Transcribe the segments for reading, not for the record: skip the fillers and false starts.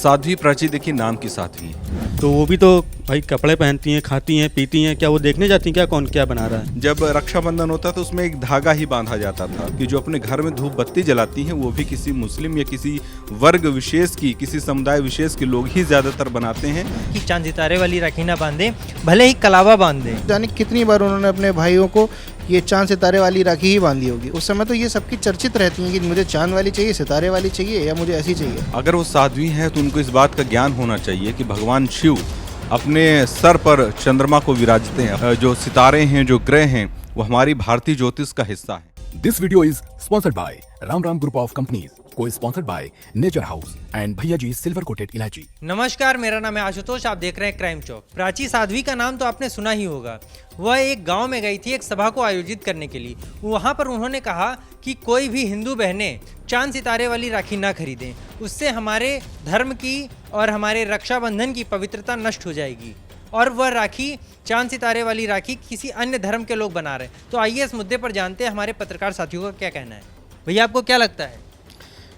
साध्वी प्राची देखिए नाम की साध्वी है। तो वो भी तो भाई कपड़े पहनती हैं, खाती हैं, पीती हैं, क्या वो देखने जाती हैं क्या कौन क्या बना रहा है? जब रक्षाबंधन होता तो उसमें एक धागा ही बांधा जाता था कि जो अपने घर में धूप बत्ती जलाती हैं वो भी किसी मुस्लिम या किसी वर्ग विशेष की, किसी समुदाय विशेष के लोग ही ज़्यादातर बनाते हैं। कि चांद सितारे वाली राखी ना बांधे, भले ही कलावा बांध दें। जाने कितनी बार उन्होंने अपने भाइयों को ये चांद सितारे वाली राखी ही बांधी होगी। उस समय तो ये सबकी चर्चित रहती हैं कि मुझे चांद वाली चाहिए, सितारे वाली चाहिए या मुझे ऐसी चाहिए। अगर वो साध्वी हैं तो उनको इस बात का ज्ञान होना चाहिए कि भगवान शिव अपने सर पर चंद्रमा को विराजते हैं। जो सितारे हैं, जो ग्रह हैं, वो हमारी भारतीय ज्योतिष का हिस्सा है। This video is sponsored by Ram Ram Group of Companies, co-sponsored by Nature House and भैया जी सिल्वर कोटेड इलायची। नमस्कार, मेरा नाम है आशुतोष, आप देख रहे हैं क्राइम चौक। प्राची साध्वी का नाम तो आपने सुना ही होगा। वह एक गांव में गई थी एक सभा को आयोजित करने के लिए। वहां पर उन्होंने कहा कि कोई भी हिंदू बहनें चांद सितारे वाली राखी ना खरीदें, उससे हमारे धर्म की और हमारे रक्षाबंधन की पवित्रता नष्ट हो जाएगी। और वह राखी, चांद सितारे वाली राखी, किसी अन्य धर्म के लोग बना रहे। तो आइए इस मुद्दे पर जानते हैं हमारे पत्रकार साथियों का क्या कहना है। भैया, आपको क्या लगता है?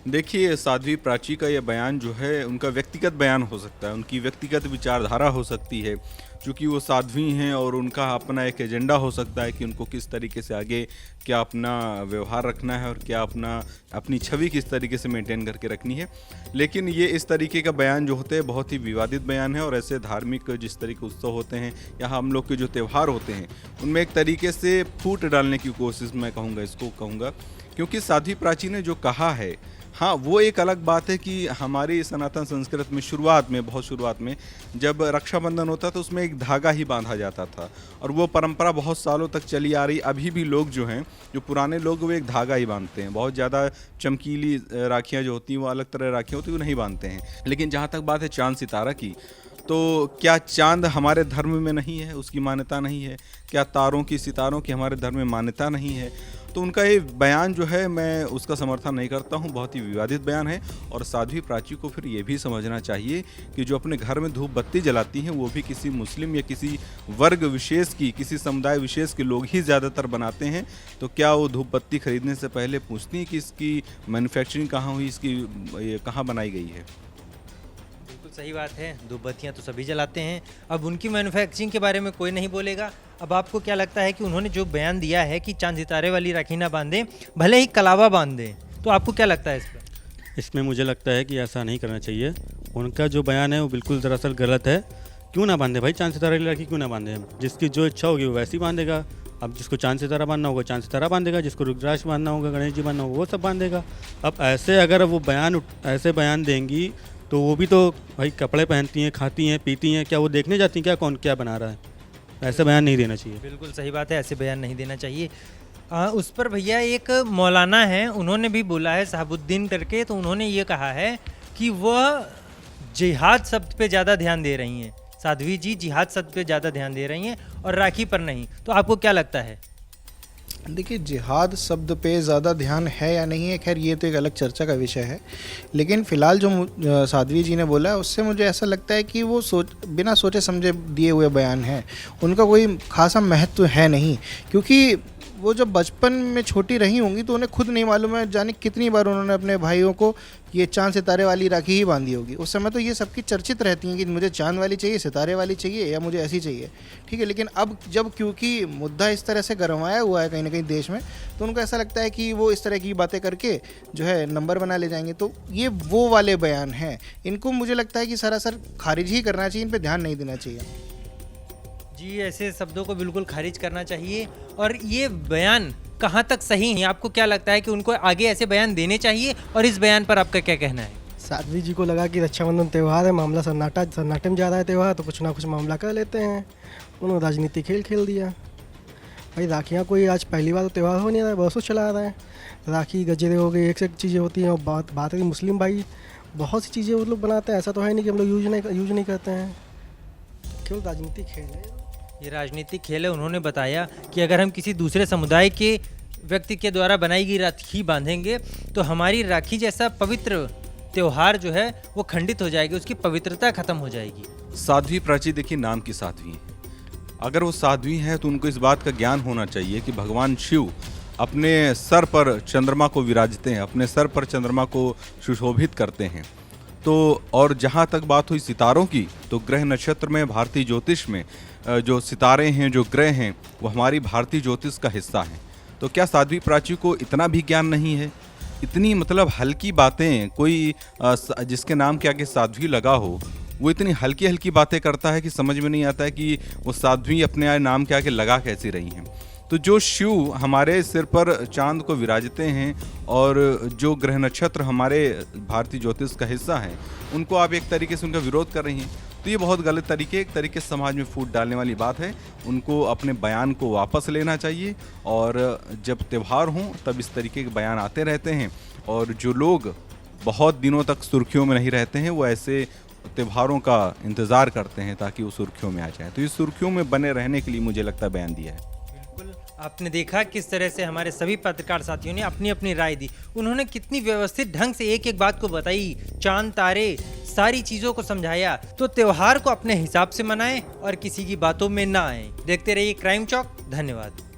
देखिए, साध्वी प्राची का यह बयान जो है उनका व्यक्तिगत बयान हो सकता है, उनकी व्यक्तिगत विचारधारा हो सकती है, क्योंकि वो साध्वी हैं और उनका अपना एक एजेंडा हो सकता है कि उनको किस तरीके से आगे क्या अपना व्यवहार रखना है और क्या अपनी छवि किस तरीके से मेंटेन करके रखनी है। लेकिन ये इस तरीके का बयान जो होते हैं बहुत ही विवादित बयान है। और ऐसे धार्मिक जिस तरीके उत्सव होते हैं या हम लोग के जो त्यौहार होते हैं उनमें एक तरीके से फूट डालने की कोशिश मैं कहूँगा, क्योंकि साध्वी प्राची ने जो कहा है, हाँ, वो एक अलग बात है कि हमारी सनातन संस्कृति में बहुत शुरुआत में जब रक्षाबंधन होता तो उसमें एक धागा ही बांधा जाता था और वो परंपरा बहुत सालों तक चली आ रही। अभी भी लोग जो हैं, जो पुराने लोग, वो एक धागा ही बांधते हैं। बहुत ज़्यादा चमकीली राखियाँ जो होती हैं, वो अलग तरह राखियाँ होती हैं, वो नहीं बांधते हैं। लेकिन जहाँ तक बात है चांद सितारा की, तो क्या चांद हमारे धर्म में नहीं है, उसकी मान्यता नहीं है? क्या तारों की, सितारों की हमारे धर्म में मान्यता नहीं है? तो उनका ये बयान जो है, मैं उसका समर्थन नहीं करता हूँ, बहुत ही विवादित बयान है। और साध्वी प्राची को फिर ये भी समझना चाहिए कि जो अपने घर में धूप बत्ती जलाती हैं वो भी किसी मुस्लिम या किसी वर्ग विशेष की, किसी समुदाय विशेष के लोग ही ज़्यादातर बनाते हैं। तो क्या वो धूप बत्ती खरीदने से पहले पूछती हैं कि इसकी मैन्युफैक्चरिंग कहाँ हुई, इसकी कहाँ बनाई गई है? सही बात है, धूप बत्तियाँ तो सभी जलाते हैं। अब उनकी मैन्युफैक्चरिंग के बारे में कोई नहीं बोलेगा। अब आपको क्या लगता है कि उन्होंने जो बयान दिया है कि चांद सितारे वाली राखी ना बांधें, भले ही कलावा बांध दें, तो आपको क्या लगता है इस पर? इसमें मुझे लगता है कि ऐसा नहीं करना चाहिए। उनका जो बयान है वो बिल्कुल दरअसल गलत है। क्यों ना बांधे भाई, चांद सितारे वाली राखी क्यों ना बांधे? जिसकी जो इच्छा होगी वो वैसी बांधेगा। अब जिसको चांद सितारा बांधना होगा चांद सितारा बांधेगा, जिसको रुद्राक्ष बांधना होगा, गणेश जी बांधना होगा, वो सब बांधेगा। अब ऐसे अगर वो ऐसे बयान देंगी तो वो भी तो भाई कपड़े पहनती हैं, खाती हैं, पीती हैं, क्या वो देखने जाती हैं क्या कौन क्या बना रहा है? ऐसे बयान नहीं देना चाहिए। बिल्कुल सही बात है, ऐसे बयान नहीं देना चाहिए। उस पर भैया एक मौलाना है, उन्होंने भी बोला है, साहबुद्दीन करके। तो उन्होंने ये कहा है कि वह जिहाद शब्द पे ज़्यादा ध्यान दे रही हैं। साध्वी जी जिहाद शब्द पे ज़्यादा ध्यान दे रही हैं और राखी पर नहीं। तो आपको क्या लगता है? देखिए, जिहाद शब्द पे ज़्यादा ध्यान है या नहीं है, खैर ये तो एक अलग चर्चा का विषय है। लेकिन फ़िलहाल जो साध्वी जी ने बोला है उससे मुझे ऐसा लगता है कि वो बिना सोचे समझे दिए हुए बयान है। उनका कोई खासा महत्व है नहीं, क्योंकि वो जब बचपन में छोटी रही होंगी तो उन्हें खुद नहीं मालूम है जाने कितनी बार उन्होंने अपने भाइयों को ये चांद सितारे वाली राखी ही बांधी होगी। उस समय तो ये सबकी चर्चित रहती हैं कि मुझे चांद वाली चाहिए, सितारे वाली चाहिए या मुझे ऐसी चाहिए। ठीक है, लेकिन अब जब क्योंकि मुद्दा इस तरह से गरमाया हुआ है कहीं ना कहीं देश में, तो उनको ऐसा लगता है कि वो इस तरह की बातें करके जो है नंबर बना ले जाएंगे। तो ये वो वाले बयान हैं, इनको मुझे लगता है कि सरासर खारिज ही करना चाहिए, इन पर ध्यान नहीं देना चाहिए। जी, ऐसे शब्दों को बिल्कुल खारिज करना चाहिए। और ये बयान कहाँ तक सही है? आपको क्या लगता है कि उनको आगे ऐसे बयान देने चाहिए? और इस बयान पर आपका क्या कहना है? साध्वी जी को लगा कि रक्षाबंधन त्यौहार है, मामला सन्नाटे में जा रहा है त्यौहार, तो कुछ ना कुछ मामला कर लेते हैं। उन्होंने राजनीति खेल दिया। भाई, राखियाँ कोई आज पहली बार तो त्यौहार हो नहीं रहा है, बरसों चला आ रहा है। राखी, गजरे हो गए, एक से एक चीज़ें होती हैं। और बात है मुस्लिम भाई बहुत सी चीज़ें वो लोग बनाते हैं, ऐसा तो है नहीं कि हम लोग यूज नहीं करते हैं। केवल राजनीतिक खेल है ये, राजनीतिक खेल है। उन्होंने बताया कि अगर हम किसी दूसरे समुदाय के व्यक्ति के द्वारा बनाई गई राखी बांधेंगे तो हमारी राखी जैसा पवित्र त्यौहार जो है वो खंडित हो जाएगी, उसकी पवित्रता खत्म हो जाएगी। साध्वी प्राची देखिए नाम की साध्वी है। अगर वो साध्वी हैं तो उनको इस बात का ज्ञान होना चाहिए कि भगवान शिव अपने सर पर चंद्रमा को विराजते हैं, अपने सर पर चंद्रमा को सुशोभित करते हैं। तो और जहाँ तक बात हुई सितारों की, तो ग्रह नक्षत्र में भारतीय ज्योतिष में जो सितारे हैं, जो ग्रह हैं, वो हमारी भारतीय ज्योतिष का हिस्सा हैं। तो क्या साध्वी प्राची को इतना भी ज्ञान नहीं है? इतनी मतलब हल्की बातें, कोई जिसके नाम के आगे साध्वी लगा हो, वो इतनी हल्की हल्की बातें करता है कि समझ में नहीं आता है कि वो साध्वी अपने नाम के आगे लगा कैसी रही हैं। तो जो शिव हमारे सिर पर चांद को विराजते हैं और जो ग्रह नक्षत्र हमारे भारतीय ज्योतिष का हिस्सा है, उनको आप एक तरीके से उनका विरोध कर रही हैं, तो ये बहुत गलत तरीके, एक तरीके से समाज में फूट डालने वाली बात है। उनको अपने बयान को वापस लेना चाहिए, और जब त्यौहार हों तब इस तरीके के बयान आते रहते हैं, और जो लोग बहुत दिनों तक सुर्खियों में नहीं रहते हैं वो ऐसे त्योहारों का इंतज़ार करते हैं ताकि वो सुर्खियों में आ जाए। तो इस सुर्खियों में बने रहने के लिए मुझे लगता है बयान दिया है। आपने देखा किस तरह से हमारे सभी पत्रकार साथियों ने अपनी अपनी राय दी। उन्होंने कितनी व्यवस्थित ढंग से एक एक बात को बताई, चांद तारे सारी चीज़ों को समझाया। तो त्यौहार को अपने हिसाब से मनाएं और किसी की बातों में ना आए। देखते रहिए क्राइम चौक। धन्यवाद।